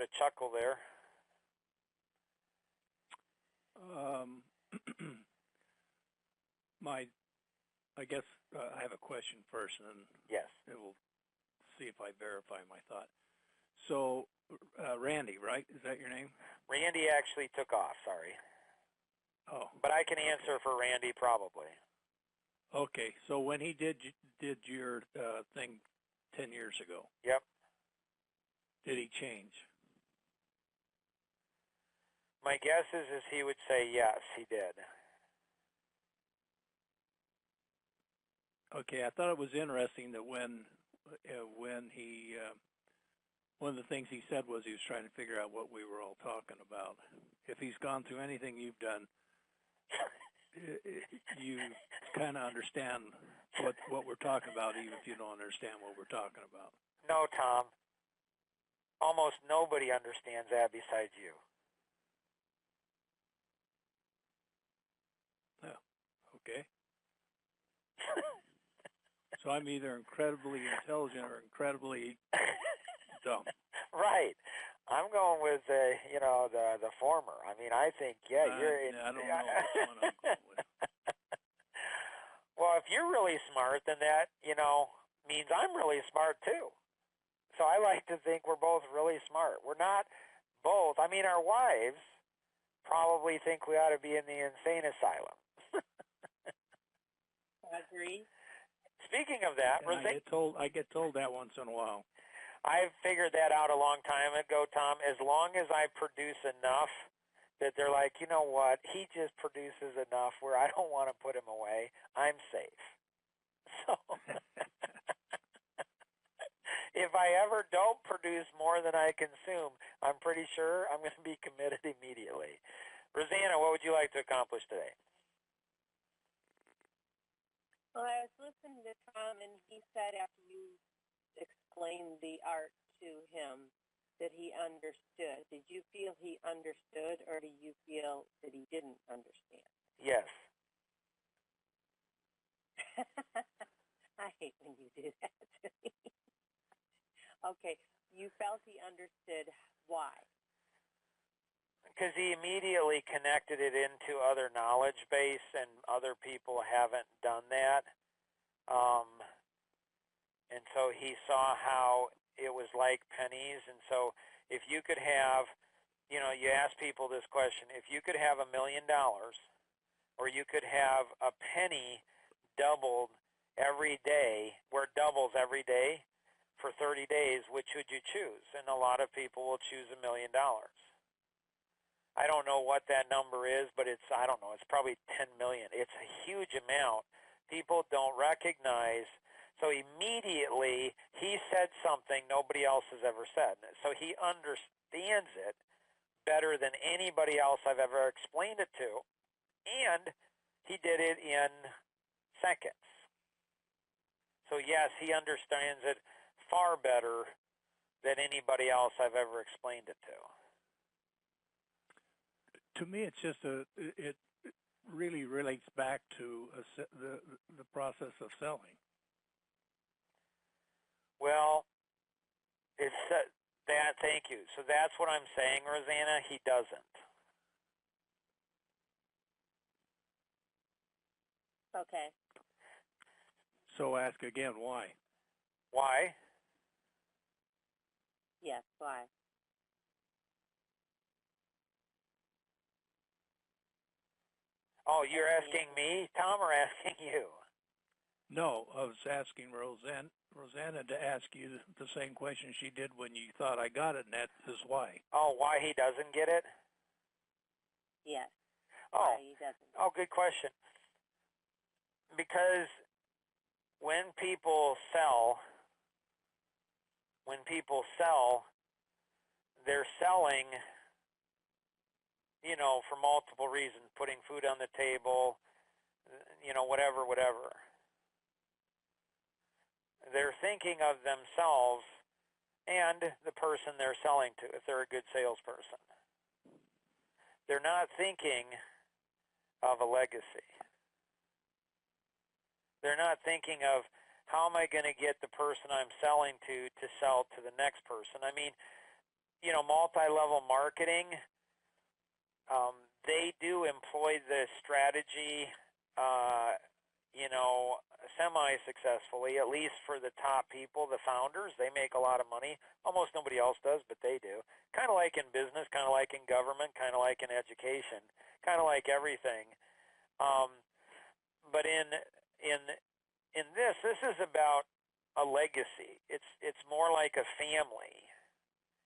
a chuckle there. I guess I have a question first, and then yes, it will see if I verify my thought. So, Randy, right? Is that your name? Randy actually took off. Sorry. Oh. But I can answer for Randy probably. Okay. So when he did your thing 10 years ago. Yep. Did he change? My guess is he would say yes, he did. Okay, I thought it was interesting that when he one of the things he said was he was trying to figure out what we were all talking about. If he's gone through anything you've done, you kind of understand what we're talking about, even if you don't understand what we're talking about. No, Tom. Almost nobody understands that besides you. Oh, okay. So I'm either incredibly intelligent or incredibly dumb. Right. I'm going with the former. I mean, I think I don't know which one I'm going with. Well, if you're really smart, then that means I'm really smart too. So I like to think we're both really smart. We're not both. I mean, our wives probably think we ought to be in the insane asylum. I agree. Speaking of that, I get told that once in a while. I've figured that out a long time ago, Tom. As long as I produce enough that they're like, you know what, he just produces enough where I don't want to put him away, I'm safe. So if I ever don't produce more than I consume, I'm pretty sure I'm going to be committed immediately. Rosanna, what would you like to accomplish today? Well, I was listening to Tom, and he said after you explained the art to him that he understood. Did you feel he understood, or do you feel that he didn't understand? Yes. I hate when you do that to me. Okay, you felt he understood why? Because he immediately connected it into other knowledge base, and other people haven't done that. And so he saw how it was like pennies. And so if you could have, you ask people this question, if you could have $1 million, or you could have a penny doubled every day, where it doubles every day for 30 days, which would you choose? And a lot of people will choose $1 million. I don't know what that number is, but it's probably 10 million. It's a huge amount. People don't recognize. So immediately he said something nobody else has ever said. So he understands it better than anybody else I've ever explained it to. And he did it in seconds. So yes, he understands it far better than anybody else I've ever explained it to. To me, it's just it really relates back to the process of selling. Well, it's that. Thank you. So that's what I'm saying, Rosanna. He doesn't. Okay. So ask again, why? Why? Yes, why? Oh, you're asking me, Tom, or asking you? No, I was asking Rosanna to ask you the same question she did when you thought I got it, and that is why. Oh, why he doesn't get it? Yes. Oh, why he doesn't. Oh, good question. Because when people sell, they're selling, for multiple reasons, putting food on the table, whatever. They're thinking of themselves and the person they're selling to, if they're a good salesperson. They're not thinking of a legacy. They're not thinking of, how am I going to get the person I'm selling to sell to the next person? I mean, multi-level marketing, they do employ the strategy, semi-successfully, at least for the top people, the founders. They make a lot of money. Almost nobody else does, but they do. Kind of like in business, kind of like in government, kind of like in education, kind of like everything. But in this is about a legacy. It's more like a family.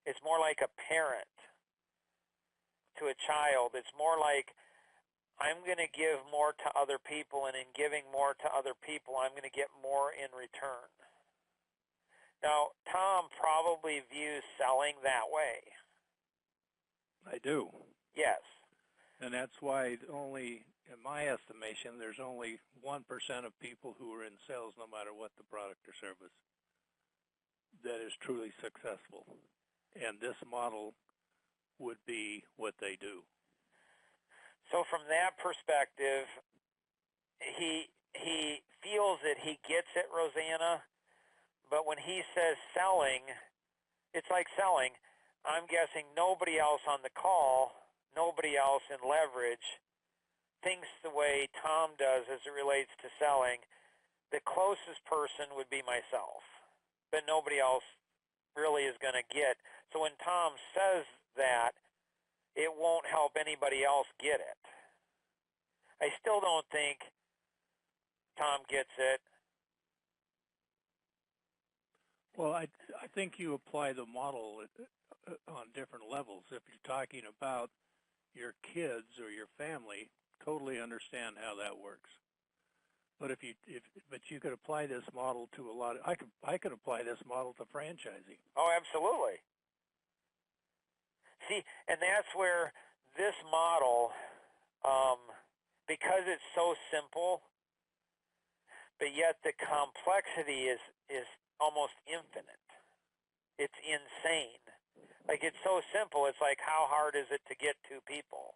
It's more like a parent to a child. It's more like, I'm going to give more to other people, and in giving more to other people, I'm going to get more in return. Now, Tom probably views selling that way. I do. Yes. And that's why only, in my estimation, there's only 1% of people who are in sales, no matter what the product or service, that is truly successful. And this model would be what they do. So from that perspective, he feels that he gets it, Rosanna, but when he says selling, it's like selling. I'm guessing nobody else on the call, nobody else in leverage thinks the way Tom does as it relates to selling. The closest person would be myself, but nobody else really is going to get. So when Tom says that, it won't help anybody else get it. I still don't think Tom gets it. Well, I think you apply the model on different levels. If you're talking about your kids or your family, totally understand how that works. But but you could apply this model to a lot of, I could apply this model to franchising. Oh, absolutely. See, and that's where this model, because it's so simple, but yet the complexity is almost infinite. It's insane. Like, it's so simple, it's like, how hard is it to get two people?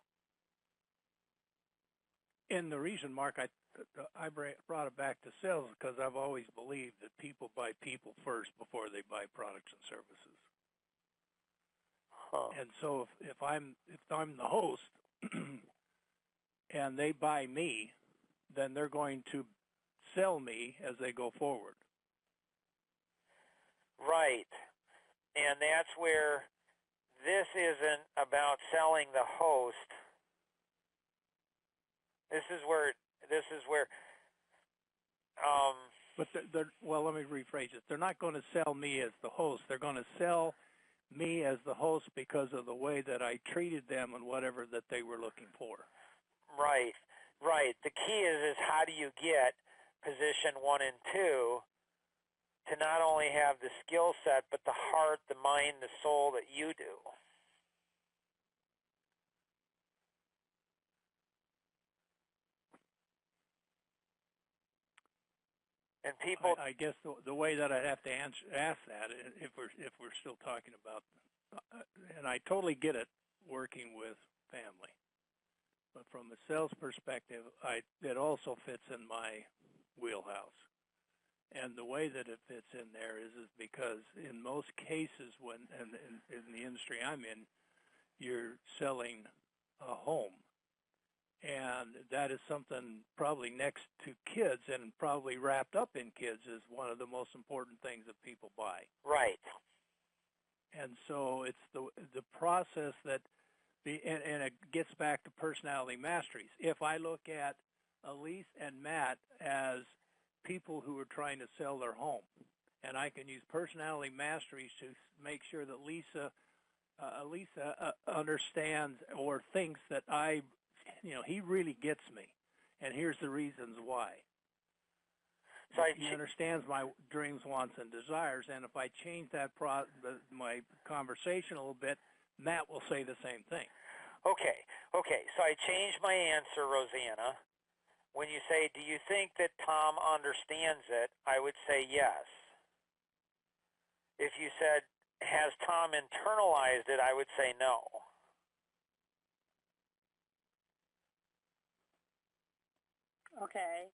And the reason, Mark, I brought it back to sales because I've always believed that people buy people first before they buy products and services. Huh. And so if I'm the host and they buy me, then they're going to sell me as they go forward. Right. And that's where this isn't about selling the host. This is where But well, let me rephrase it. They're not going to sell me as the host. They're going to sell me as the host because of the way that I treated them and whatever that they were looking for. Right. The key is how do you get position 1 and 2 to not only have the skill set, but the heart, the mind, the soul that you do. And people, I guess the way that I'd have to ask that, if we're still talking about, and I totally get it, working with family, but from a sales perspective, it also fits in my wheelhouse. And the way that it fits in there is because in most cases, when in the industry I'm in, you're selling a home. And that is something probably next to kids and probably wrapped up in kids is one of the most important things that people buy. right. And so it's the process that, and it gets back to personality masteries. If I look at Elise and Matt as people who are trying to sell their home, and I can use personality masteries to make sure that Lisa understands or thinks that he really gets me, and here's the reasons why. So he understands my dreams, wants, and desires, and if I change that my conversation a little bit, Matt will say the same thing. Okay. So I changed my answer, Rosanna. When you say, do you think that Tom understands it, I would say yes. If you said, has Tom internalized it, I would say no. Okay.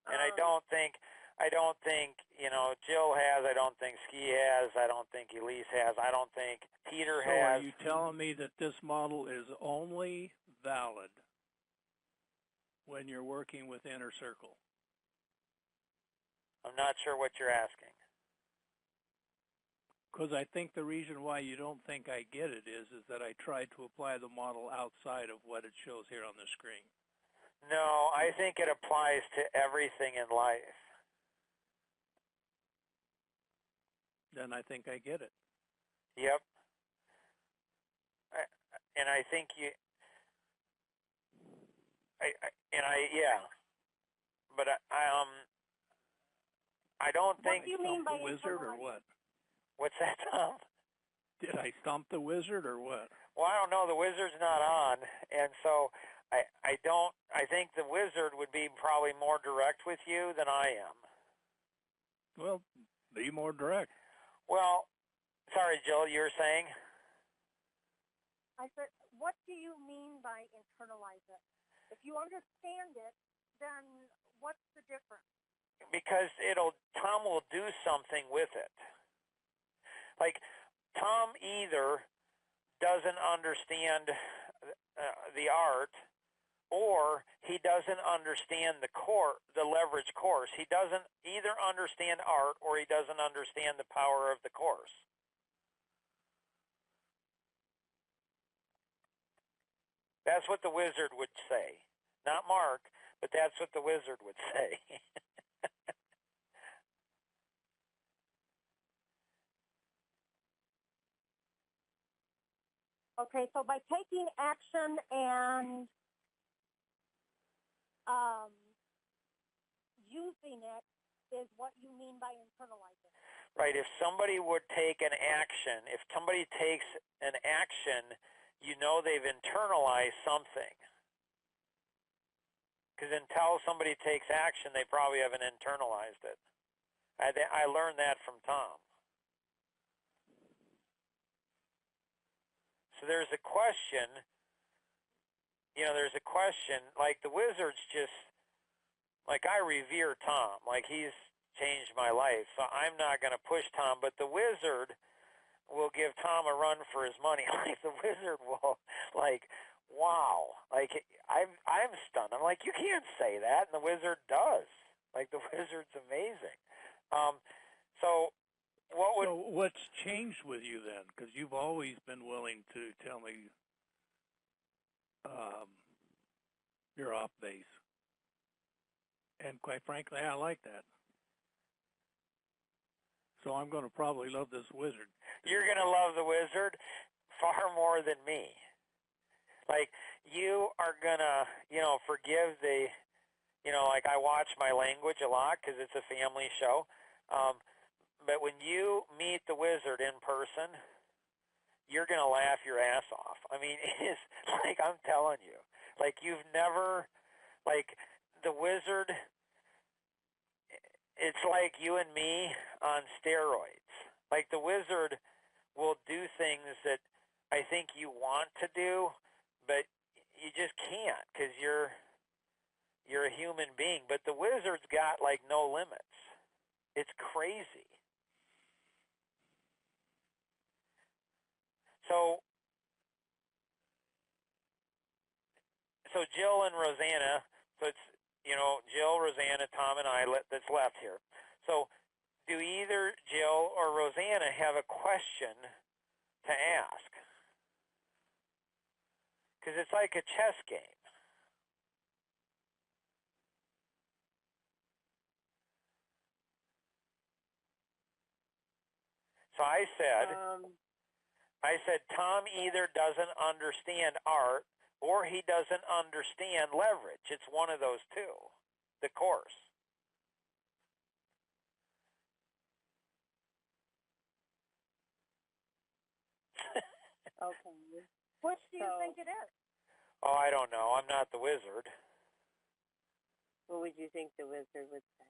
And I don't think I don't think, Jill has. I don't think Ski has. I don't think Elise has. I don't think Peter So has. are you telling me that this model is only valid when you're working with Inner Circle? I'm not sure what you're asking. Because I think the reason why you don't think I get it is that I tried to apply the model outside of what it shows here on the screen. No, I think it applies to everything in life. Then I think I get it. Yep. And I think yeah. But I don't think. What do you mean by the wizard or what? What's that, Tom? Did I stump the wizard or what? Well, I don't know. The wizard's not on, and so I think the wizard would be probably more direct with you than I am. Well, be more direct. Well, sorry, Jill, you were saying? I said, what do you mean by internalize it? If you understand it, then what's the difference? Because Tom will do something with it. Like, Tom either doesn't understand the art, or he doesn't understand the leverage course. He doesn't either understand art, or he doesn't understand the power of the course. That's what the wizard would say. Not Mark, but that's what the wizard would say. Okay, so by taking action and using it is what you mean by internalizing. Right. If somebody would take an action, if somebody takes an action, you know they've internalized something. Because until somebody takes action, they probably haven't internalized it. I learned that from Tom. So there's a question, like the wizard's just, like I revere Tom, like he's changed my life, so I'm not going to push Tom, but the wizard will give Tom a run for his money. Like the wizard will, like, wow, like I'm stunned. I'm like, you can't say that, and the wizard does. Like the wizard's amazing. So what's changed with you then? Because you've always been willing to tell me you're off base, and quite frankly, I like that. So I'm going to probably love this wizard. You're going to love the wizard far more than me. Like, you are going to, forgive the, like I watch my language a lot because it's a family show. But when you meet the wizard in person, you're going to laugh your ass off. I mean, it is like, I'm telling you, like you've never, like the wizard, it's like you and me on steroids. Like the wizard will do things that I think you want to do, but you just can't because you're a human being. But the wizard's got like no limits. It's crazy. So Jill and Rosanna, so it's, Jill, Rosanna, Tom, and I that's left here. So do either Jill or Rosanna have a question to ask? Because it's like a chess game. So I said Tom either doesn't understand art or he doesn't understand leverage. It's one of those two, the course. Okay. Which do you think it is? Oh, I don't know. I'm not the wizard. What would you think the wizard would say?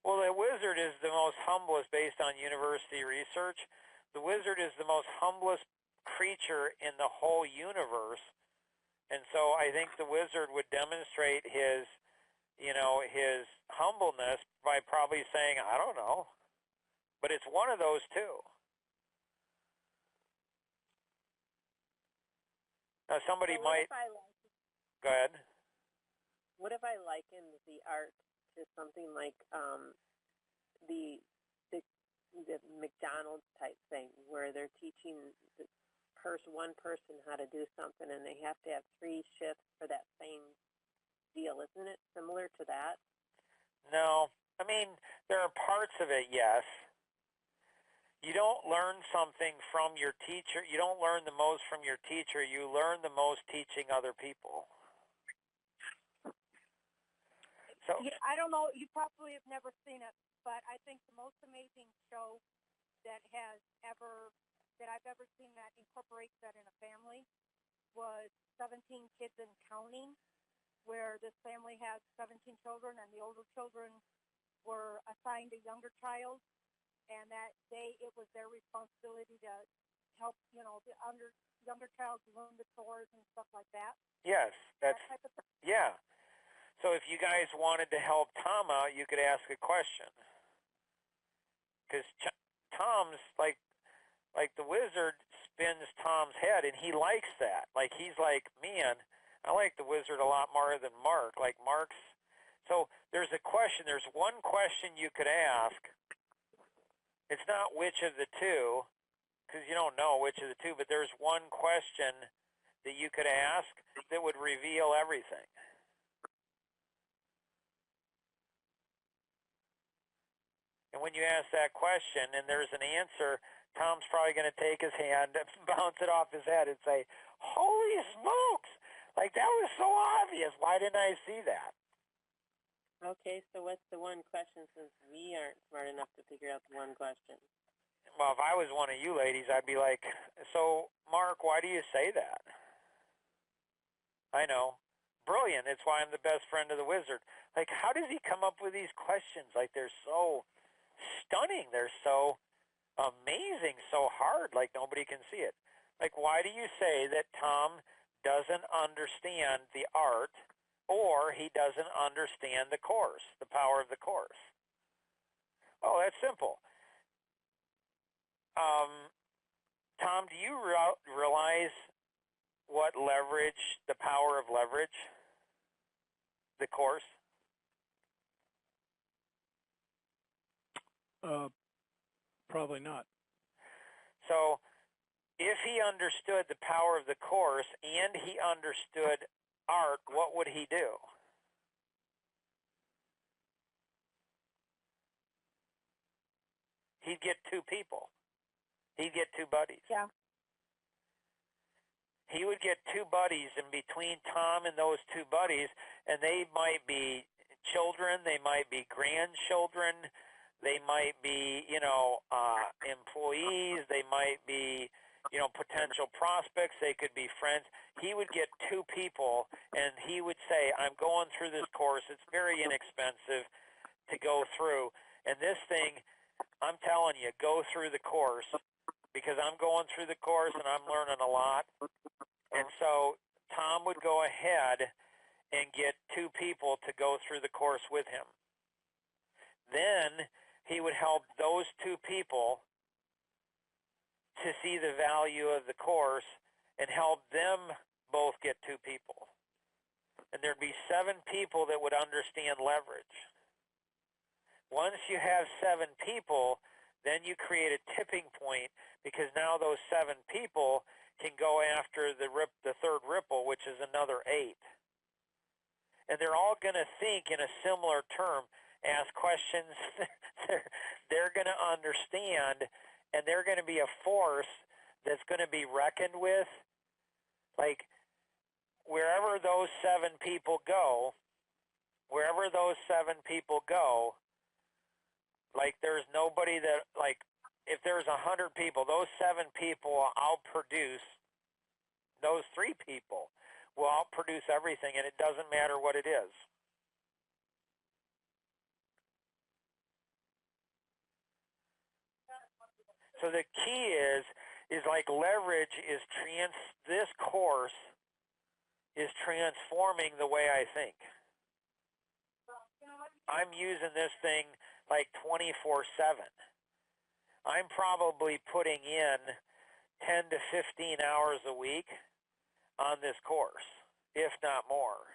Well, the wizard is the most humblest based on university research. The wizard is the most humblest creature in the whole universe. And so I think the wizard would demonstrate his, his humbleness by probably saying, I don't know. But it's one of those two. Now somebody might... Go ahead. What if I likened the art to something like the McDonald's type thing, where they're teaching one person how to do something, and they have to have 3 shifts for that same deal? Isn't it similar to that? No. I mean, there are parts of it, yes. You don't learn something from your teacher. You don't learn the most from your teacher. You learn the most teaching other people. So yeah, I don't know. You probably have never seen it, but I think the most amazing show that I've ever seen that incorporates that in a family was 17 Kids and Counting, where this family has 17 children, and the older children were assigned a younger child, and that it was their responsibility to help, the younger child learn the chores and stuff like that. Yes, that type of thing. Yeah. So if you guys wanted to help Tom out, you could ask a question. Because Tom's like the wizard spins Tom's head, and he likes that. Like, he's like, man, I like the wizard a lot more than Mark. Like, Mark's... So there's a question. There's one question you could ask. It's not which of the two, because you don't know which of the two, but there's one question that you could ask that would reveal everything. And when you ask that question and there's an answer, Tom's probably going to take his hand, bounce it off his head, and say, holy smokes! Like, that was so obvious. Why didn't I see that? Okay, so what's the one question, since we aren't smart enough to figure out the one question? Well, if I was one of you ladies, I'd be like, so, Mark, why do you say that? I know. Brilliant. It's why I'm the best friend of the wizard. Like, how does he come up with these questions? Like, they're so stunning. They're so amazing, so hard, like nobody can see it. Like, why do you say that Tom doesn't understand the art, or he doesn't understand the course, the power of the course? Oh, that's simple. Tom, do you realize what leverage, the power of leverage, the course? Probably not. So if he understood the power of the course and he understood art, what would he do? He'd get 2 people. He'd get 2 buddies. Yeah. He would get 2 buddies, and between Tom and those 2 buddies, and they might be children, they might be grandchildren, they might be, employees, they might be, potential prospects, they could be friends. He would get 2 people, and he would say, I'm going through this course. It's very inexpensive to go through. And this thing, I'm telling you, go through the course, because I'm going through the course and I'm learning a lot. And so Tom would go ahead and get 2 people to go through the course with him. Then he would help those 2 people to see the value of the course and help them both get 2 people. And there'd be 7 people that would understand leverage. Once you have 7 people, then you create a tipping point, because now those 7 people can go after the 3rd ripple, which is another 8. And they're all going to think in a similar term, ask questions. they're going to understand, and they're going to be a force that's going to be reckoned with. Like, wherever those 7 people go, like, there's nobody that, like, if there's 100 people, those 7 people will outproduce those 3 people, will outproduce everything, and it doesn't matter what it is. So the key is like leverage is this course is transforming the way I think. I'm using this thing like 24/7. I'm probably putting in 10 to 15 hours a week on this course, if not more.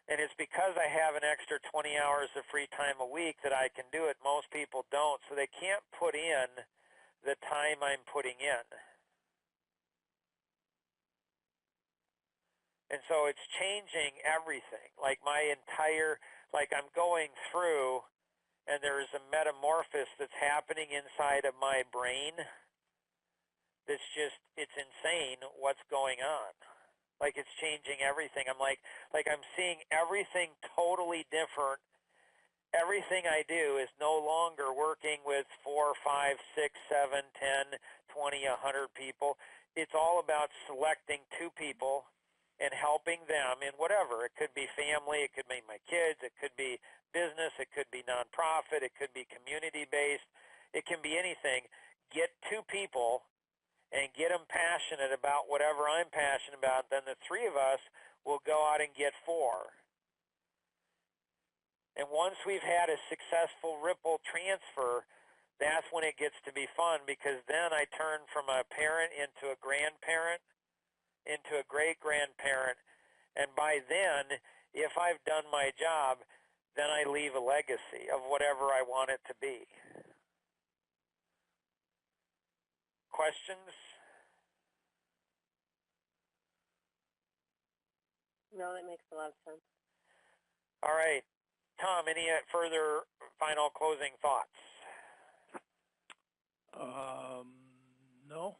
And it's because I have an extra 20 hours of free time a week that I can do it. Most people don't, so they can't put in the time I'm putting in. And so it's changing everything. Like I'm going through, and there's a metamorphosis that's happening inside of my brain that's it's insane what's going on. Like it's changing everything. I'm I'm seeing everything totally different. Everything I do is no longer working with 4, 5, 6, 7, 10, 20, 100 people. It's all about selecting 2 people and helping them in whatever. It could be family, it could be my kids, it could be business, it could be nonprofit, it could be community-based, it can be anything. Get 2 people and get them passionate about whatever I'm passionate about, then the 3 of us will go out and get 4. And once we've had a successful ripple transfer, that's when it gets to be fun, because then I turn from a parent into a grandparent, into a great-grandparent, and by then, if I've done my job, then I leave a legacy of whatever I want it to be. Questions? No, that makes a lot of sense. All right. Tom, any further final closing thoughts? No.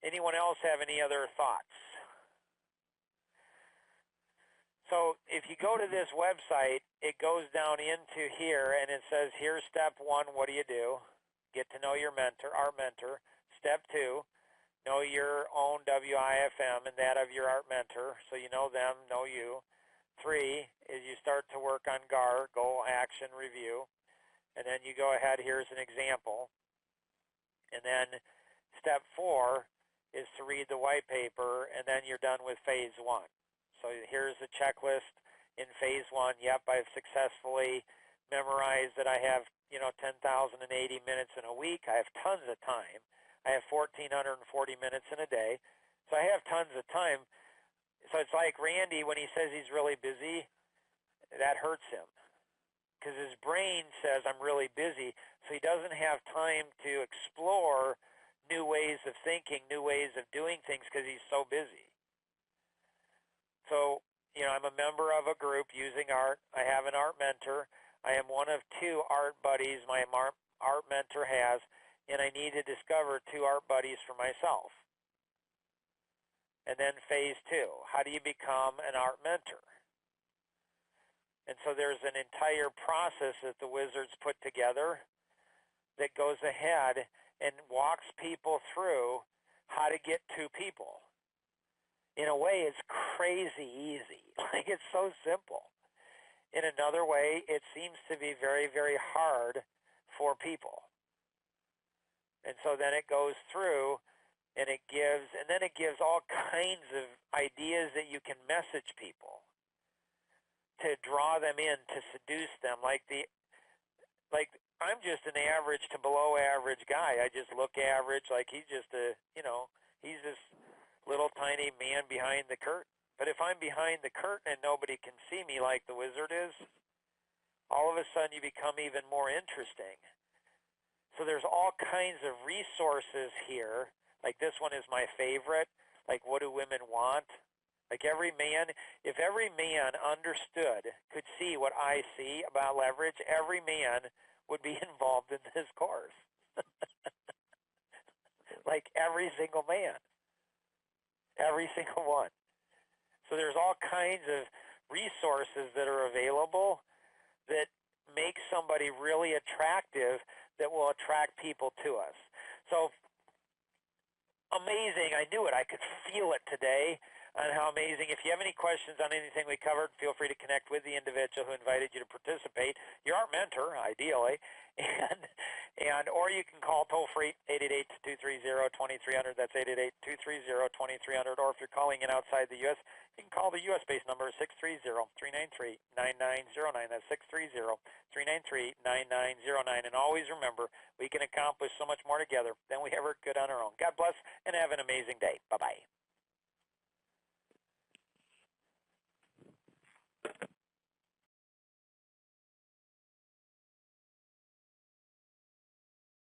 Anyone else have any other thoughts? So if you go to this website, it goes down into here, and it says, here's step 1, what do you do? Get to know your mentor, our mentor. Step 2, know your own WIFM and that of your art mentor, so you know them, know you. 3 is you start to work on GAR, goal, action, review, and then you go ahead, here's an example. And then step 4 is to read the white paper, and then you're done with phase 1. So here's a checklist in phase 1. Yep, I've successfully memorized that I have, 10,080 minutes in a week. I have tons of time. I have 1,440 minutes in a day. So I have tons of time. So it's like Randy, when he says he's really busy, that hurts him. Because his brain says, I'm really busy. So he doesn't have time to explore new ways of thinking, new ways of doing things, because he's so busy. So, I'm a member of a group using art. I have an art mentor. I am one of 2 art buddies my art mentor has, and I need to discover 2 art buddies for myself. And then phase 2, how do you become an art mentor? And so there's an entire process that the Wizards put together that goes ahead and walks people through how to get 2 people. In a way, it's crazy easy. Like, it's so simple. In another way, it seems to be very, very hard for people. And so then it goes through, and it gives all kinds of ideas that you can message people to draw them in, to seduce them. Like I'm just an average to below average guy. I just look average, like he's just he's this little tiny man behind the curtain. But if I'm behind the curtain and nobody can see me like the Wizard is, all of a sudden you become even more interesting. So there's all kinds of resources here. Like this one is my favorite. Like, what do women want? Like if every man understood, could see what I see about leverage, every man would be involved in this course. Like every single man. Every single one. So there's all kinds of resources that are available that make somebody really attractive, that will attract people to us. So amazing. I knew it. I could feel it today on how amazing. If you have any questions on anything we covered, feel free to connect with the individual who invited you to participate. You're our mentor, ideally. Or you can call toll free 888-230-2300. That's 888-230-2300. Or if you're calling in outside the U.S., you can call the U.S.-based number, 630-393-9909. That's 630-393-9909. And always remember, we can accomplish so much more together than we ever could on our own. God bless, and have an amazing day. Bye-bye.